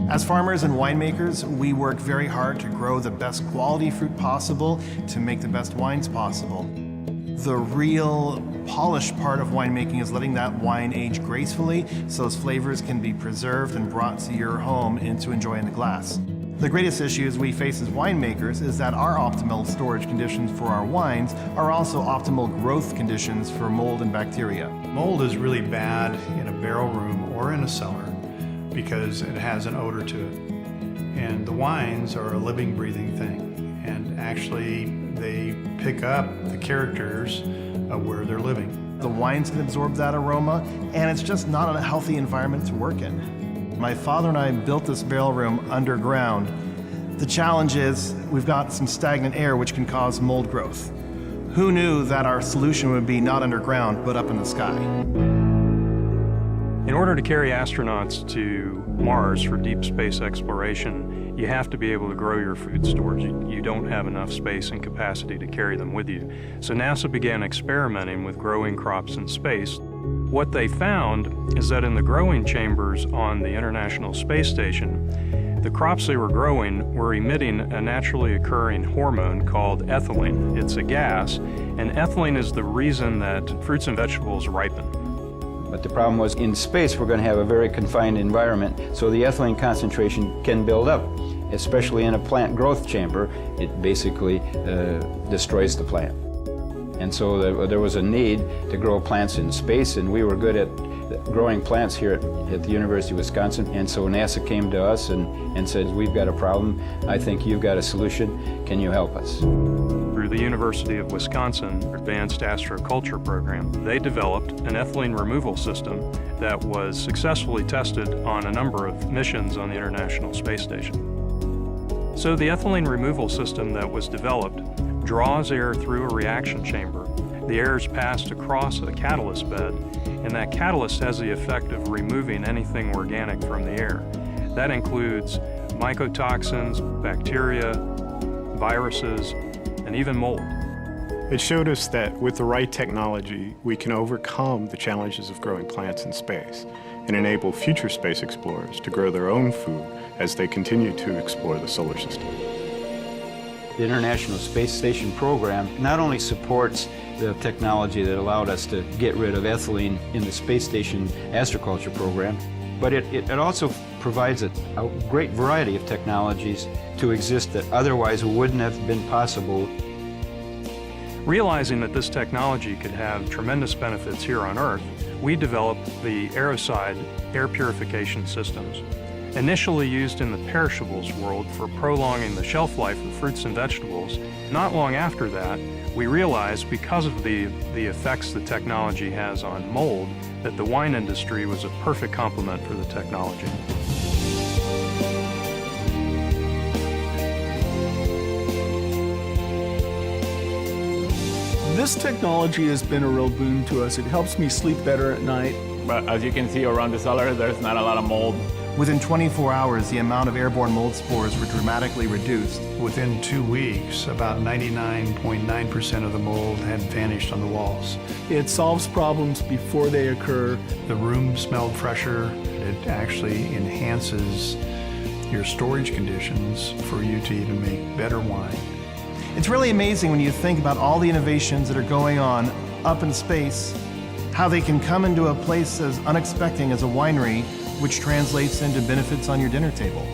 As farmers and winemakers, we work very hard to grow the best quality fruit possible to make the best wines possible. The real polished part of winemaking is letting that wine age gracefully so those flavors can be preserved and brought to your home and to enjoy in the glass. The greatest issues we face as winemakers is that our optimal storage conditions for our wines are also optimal growth conditions for mold and bacteria. Mold is really bad in a barrel room or in a cellar because it has an odor to it. And the wines are a living, breathing thing. And actually, they pick up the characters of where they're living. The wines can absorb that aroma, and it's just not a healthy environment to work in. My father and I built this barrel room underground. The challenge is we've got some stagnant air which can cause mold growth. Who knew that our solution would be not underground, but up in the sky? In order to carry astronauts to Mars for deep space exploration, you have to be able to grow your food stores. You don't have enough space and capacity to carry them with you. So NASA began experimenting with growing crops in space. What they found is that in the growing chambers on the International Space Station, the crops they were growing were emitting a naturally occurring hormone called ethylene. It's a gas, and ethylene is the reason that fruits and vegetables ripen. But the problem was, in space, we're going to have a very confined environment, so the ethylene concentration can build up, especially in a plant growth chamber. It basically destroys the plant. And so there was a need to grow plants in space, and we were good at growing plants here at the University of Wisconsin. And so NASA came to us and said, we've got a problem. I think you've got a solution. Can you help us? Through the University of Wisconsin Advanced Astroculture Program, they developed an ethylene removal system that was successfully tested on a number of missions on the International Space Station. So the ethylene removal system that was developed draws air through a reaction chamber. The air is passed across a catalyst bed, and that catalyst has the effect of removing anything organic from the air. That includes mycotoxins, bacteria, viruses, and even mold. It showed us that with the right technology, we can overcome the challenges of growing plants in space and enable future space explorers to grow their own food as they continue to explore the solar system. The International Space Station program not only supports the technology that allowed us to get rid of ethylene in the Space Station Astroculture program, but it also provides a great variety of technologies to exist that otherwise wouldn't have been possible. Realizing that this technology could have tremendous benefits here on Earth, we developed the Airocide air purification systems. Initially used in the perishables world for prolonging the shelf life of fruits and vegetables, not long after that, we realized because of the effects the technology has on mold, that the wine industry was a perfect complement for the technology. This technology has been a real boon to us. It helps me sleep better at night. But as you can see around the cellar, there's not a lot of mold. Within 24 hours, the amount of airborne mold spores were dramatically reduced. Within 2 weeks, about 99.9% of the mold had vanished on the walls. It solves problems before they occur. The room smelled fresher. It actually enhances your storage conditions for you to even make better wine. It's really amazing when you think about all the innovations that are going on up in space, how they can come into a place as unexpected as a winery, which translates into benefits on your dinner table.